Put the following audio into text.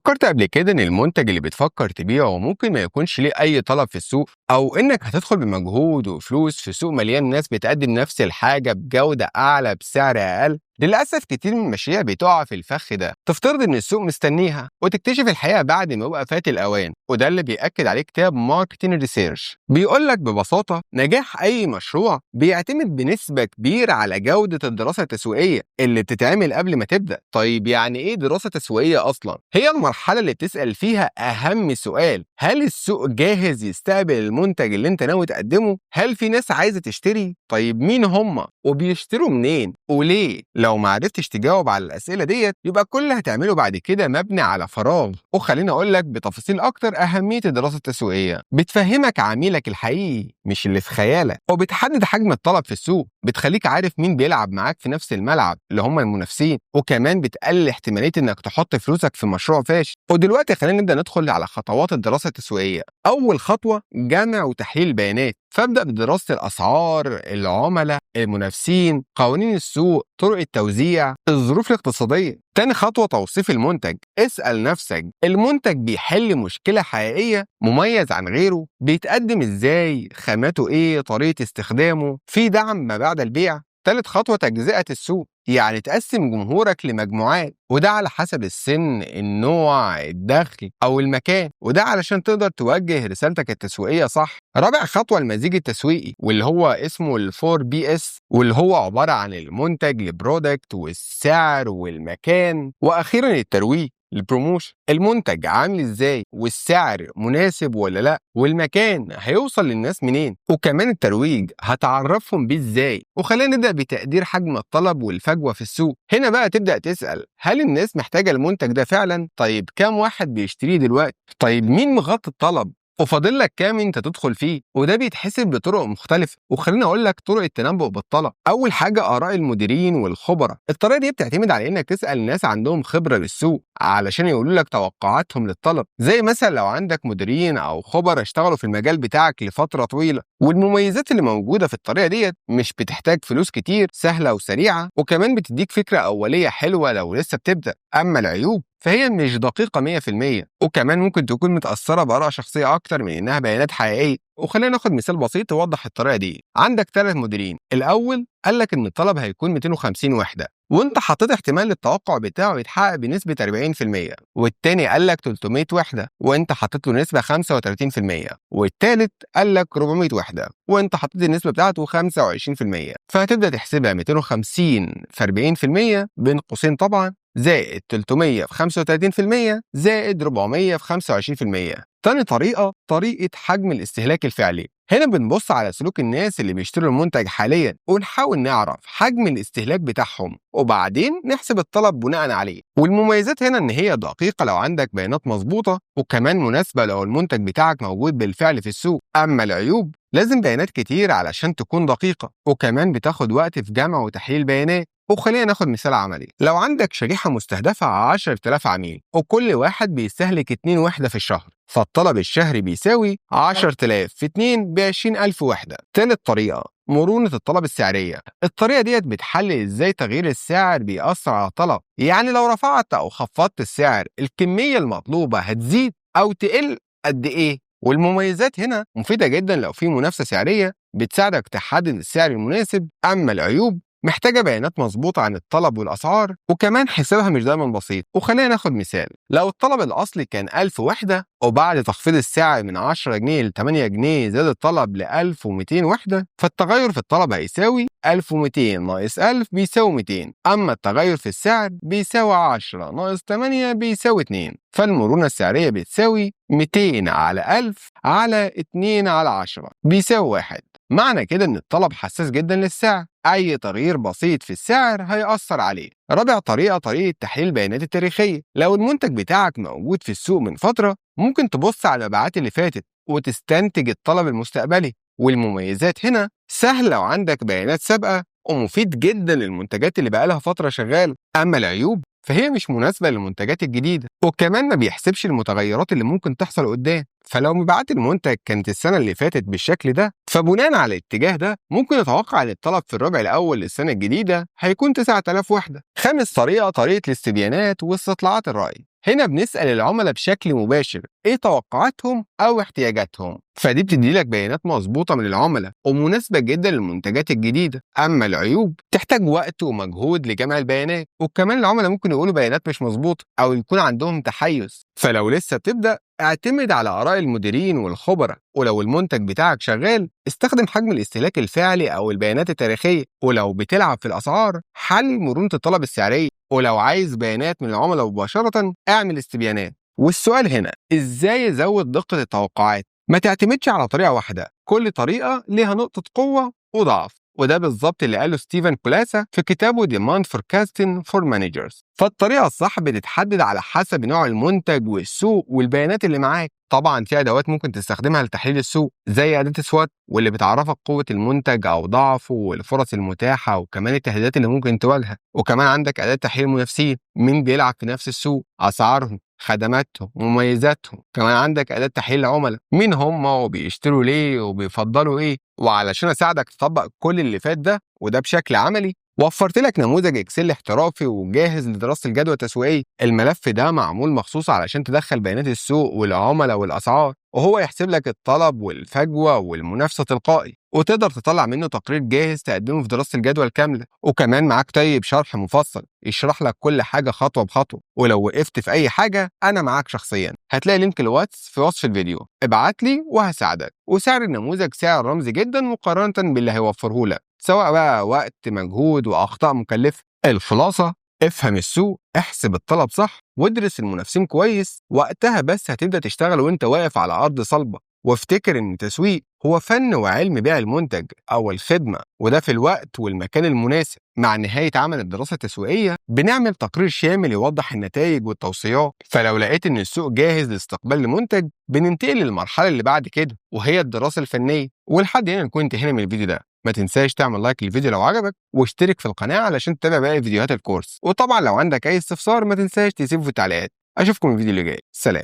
فكرت قبل كده إن المنتج اللي بتفكر تبيعه ممكن ما يكونش ليه أي طلب في السوق، أو إنك هتدخل بمجهود وفلوس في سوق مليان ناس بتقدم نفس الحاجة بجودة أعلى بسعر أقل؟ للأسف كتير من المشاريع بتقع في الفخ ده، تفترض إن السوق مستنيها وتكتشف الحقيقة بعد ما يبقى فات الأوان، وده اللي بيأكد عليه كتاب ماركتين ريسيرش. بيقول لك ببساطة نجاح أي مشروع بيعتمد بنسبة كبيرة على جودة الدراسة التسويقية اللي بتتعمل قبل ما تبدأ. طيب يعني إيه دراسة تسويقية أصلا؟ هي المرحلة اللي بتسأل فيها أهم سؤال: هل السوق جاهز يستقبل المنتج اللي أنت ناوي تقدمه؟ هل في ناس عايزة تشتري؟ طيب مين هم؟ وبيشتروا منين؟ وليه؟ لو ما عرفتش تجاوب على الأسئلة ديت يبقى كل اللي هتعمله بعد كده مبني على فراغ. وخليني أقول لك بتفاصيل أكتر أهمية الدراسة التسويقية: بتفهمك عميلك الحقيقي مش اللي في خيالك، وبتحدد حجم الطلب في السوق، بتخليك عارف مين بيلعب معاك في نفس الملعب اللي هم المنافسين، وكمان بتقلل احتمالية إنك تحط فلوسك في مشروع فاشل. ودلوقتي خلينا نبدأ ندخل على خطوات الدراسة التسويقية. أول خطوة جمع وتحليل البيانات، فابدأ بدراسة الأسعار، العملاء، المنافسين، قوانين السوق، طرق التوزيع، الظروف الاقتصادية. تاني خطوة توصيف المنتج، اسأل نفسك: المنتج بيحل مشكلة حقيقية؟ مميز عن غيره؟ بيتقدم ازاي؟ خاماته ايه؟ طريقة استخدامه؟ في دعم ما بعد البيع؟ تالت خطوة تجزئة السوق، يعني تقسم جمهورك لمجموعات، وده على حسب السن، النوع، الدخل أو المكان، وده علشان تقدر توجه رسالتك التسويقية صح. رابع خطوة المزيج التسويقي، واللي هو اسمه الفور بي اس، واللي هو عبارة عن المنتج، البرودكت، والسعر، والمكان، وأخيرا الترويج، البروموشن. المنتج عامل ازاي، والسعر مناسب ولا لا، والمكان هيوصل للناس منين، وكمان الترويج هتعرفهم بيه ازاي. وخلينا نبدأ بتقدير حجم الطلب والفجوة في السوق. هنا بقى تبدأ تسأل: هل الناس محتاجة المنتج ده فعلا؟ طيب كام واحد بيشتريه دلوقتي؟ طيب مين مغطي الطلب؟ وفاضل لك كام انت تدخل فيه؟ وده بيتحسب بطرق مختلفه. وخليني اقول لك طرق التنبؤ بالطلب. اول حاجه اراء المديرين والخبراء. الطريقه دي بتعتمد على انك تسال ناس عندهم خبره بالسوق علشان يقولوا لك توقعاتهم للطلب، زي مثلا لو عندك مديرين او خبراء اشتغلوا في المجال بتاعك لفتره طويله. والمميزات اللي موجوده في الطريقه ديت: مش بتحتاج فلوس كتير، سهله وسريعه، وكمان بتديك فكره اوليه حلوه لو لسه بتبدا. اما العيوب فهي مش دقيقة 100%، وكمان ممكن تكون متأثرة بآراء شخصية أكتر من إنها بيانات حقيقية. وخلينا ناخد مثال بسيط يوضح الطريقة دي. عندك 3 مديرين، الأول قال لك إن الطلب هيكون 250 وحدة، وأنت حطيت احتمال التوقع بتاعه يتحقق بنسبة 40%، والتاني قال لك 300 وحدة وأنت حطيت له نسبة 35%، والتالت قال لك 400 وحدة وأنت حطيت النسبة بتاعته 25%. فهتبدأ تحسبها 250 في 40% بين قوسين طبعا، زائد 300 في 35%، زائد 400 في 25%. تاني طريقة حجم الاستهلاك الفعلي. هنا بنبص على سلوك الناس اللي بيشتروا المنتج حاليا ونحاول نعرف حجم الاستهلاك بتاعهم، وبعدين نحسب الطلب بناء عليه. والمميزات هنا ان هي دقيقة لو عندك بيانات مظبوطة، وكمان مناسبة لو المنتج بتاعك موجود بالفعل في السوق. اما العيوب: لازم بيانات كتير علشان تكون دقيقة، وكمان بتاخد وقت في جمع وتحليل بيانات. وخلينا ناخد مثال عملي. لو عندك شريحة مستهدفة 10,000 عميل، وكل واحد بيستهلك 2 وحدة في الشهر، فالطلب الشهري بيساوي 10,000 في 2 ب20,000 وحدة. تالت طريقة مرونة الطلب السعرية. الطريقة ديت بتحلل ازاي تغيير السعر بيأثر على الطلب، يعني لو رفعت أو خفضت السعر الكمية المطلوبة هتزيد أو تقل قد إيه. والمميزات هنا مفيدة جدا لو في منافسة سعرية بتساعدك تحدد السعر المناسب. أما العيوب محتاجة بيانات مظبوطة عن الطلب والأسعار، وكمان حسابها مش دايما بسيط. وخلينا ناخد مثال. لو الطلب الأصلي كان 1000 وحدة، وبعد تخفيض السعر من 10 جنيه ل 8 جنيه زاد الطلب ل 1200 وحدة، فالتغير في الطلب هيساوي 1200 ناقص 1000 بيساوي 200. أما التغير في السعر بيساوي 10 ناقص 8 بيساوي 2. فالمرونة السعرية بتساوي 200 على 1000 على 2 على 10 بيساوي 1. معنى كده إن الطلب حساس جدا للسعر، أي تغيير بسيط في السعر هيأثر عليه. رابع طريقة تحليل البيانات التاريخية. لو المنتج بتاعك موجود في السوق من فترة، ممكن تبص على المبيعات اللي فاتت وتستنتج الطلب المستقبلي. والمميزات هنا: سهل لو عندك بيانات سابقة، ومفيد جدا للمنتجات اللي بقالها فترة شغالة. أما العيوب فهي مش مناسبة للمنتجات الجديدة، وكمان ما بيحسبش المتغيرات اللي ممكن تحصل قدام. فلو مبيعات المنتج كانت السنة اللي فاتت بالشكل ده، فبناء على الاتجاه ده ممكن نتوقع ان الطلب في الربع الأول للسنة الجديدة هيكون 9000 وحدة. خامس طريقة الاستبيانات واستطلاعات الرأي. هنا بنسأل العملاء بشكل مباشر ايه توقعاتهم او احتياجاتهم، فدي بتدي لك بيانات مظبوطة من العملاء ومناسبة جدا للمنتجات الجديدة. اما العيوب تحتاج وقت ومجهود لجمع البيانات، وكمان العملاء ممكن يقولوا بيانات مش مظبوطة او يكون عندهم تحيز. فلو لسه بتبدأ اعتمد على آراء المديرين والخبراء، ولو المنتج بتاعك شغال استخدم حجم الاستهلاك الفعلي أو البيانات التاريخية، ولو بتلعب في الأسعار حل مرونة الطلب السعرية، ولو عايز بيانات من العملاء مباشرة اعمل استبيانات. والسؤال هنا إزاي أزود دقة التوقعات؟ ما تعتمدش على طريقة واحدة، كل طريقة ليها نقطة قوة وضعف، وده بالظبط اللي قاله ستيفن كولاسا في كتابه Demand Forecasting for Managers. فالطريقة الصح بتتحدد على حسب نوع المنتج والسوق والبيانات اللي معاك. طبعا في ادوات ممكن تستخدمها لتحليل السوق زي اداة سوات، واللي بتعرفك قوة المنتج او ضعفه والفرص المتاحة وكمان التهديدات اللي ممكن تواجهها. وكمان عندك اداة تحليل المنافسين، مين بيلعب في نفس السوق، اسعارهم، خدماتهم، مميزاتهم. كمان عندك أداة تحليل العملاء، مين هم وبيشتروا ليه وبيفضلوا ايه. وعلشان اساعدك تطبق كل اللي فات ده وده بشكل عملي، وفرت لك نموذج اكسل احترافي وجاهز لدراسة الجدوى التسويقية. الملف ده معمول مخصوص علشان تدخل بيانات السوق والعملاء والاسعار، وهو يحسب لك الطلب والفجوة والمنافسة تلقائي، وتقدر تطلع منه تقرير جاهز تقدمه في دراسة الجدوى الكاملة. وكمان معاك طيب شرح مفصل يشرح لك كل حاجة خطوة بخطوة، ولو وقفت في أي حاجة أنا معاك شخصيا. هتلاقي لينك الواتس في وصف الفيديو، ابعت لي وهساعدك. وسعر النموذج سعر رمزي جدا مقارنة باللي هيوفره لك، سواء بقى وقت، مجهود، وأخطاء مكلفة. الخلاصة افهم السوق، احسب الطلب صح، وادرس المنافسين كويس، وقتها بس هتبدأ تشتغل وانت واقف على أرض صلبة. وافتكر ان التسويق هو فن وعلم بيع المنتج او الخدمة، وده في الوقت والمكان المناسب. مع نهاية عمل الدراسة التسويقية بنعمل تقرير شامل يوضح النتائج والتوصيات. فلو لقيت ان السوق جاهز لاستقبال المنتج بننتقل للمرحلة اللي بعد كده، وهي الدراسة الفنية. ولحد هنا نكون انتهينا من الفيديو ده. ما تنساش تعمل لايك للفيديو لو عجبك، واشترك في القناة علشان تتابع باقي فيديوهات الكورس. وطبعا لو عندك اي استفسار ما تنساش تسيبه في التعليقات. اشوفكم في الفيديو اللي جاي. سلام.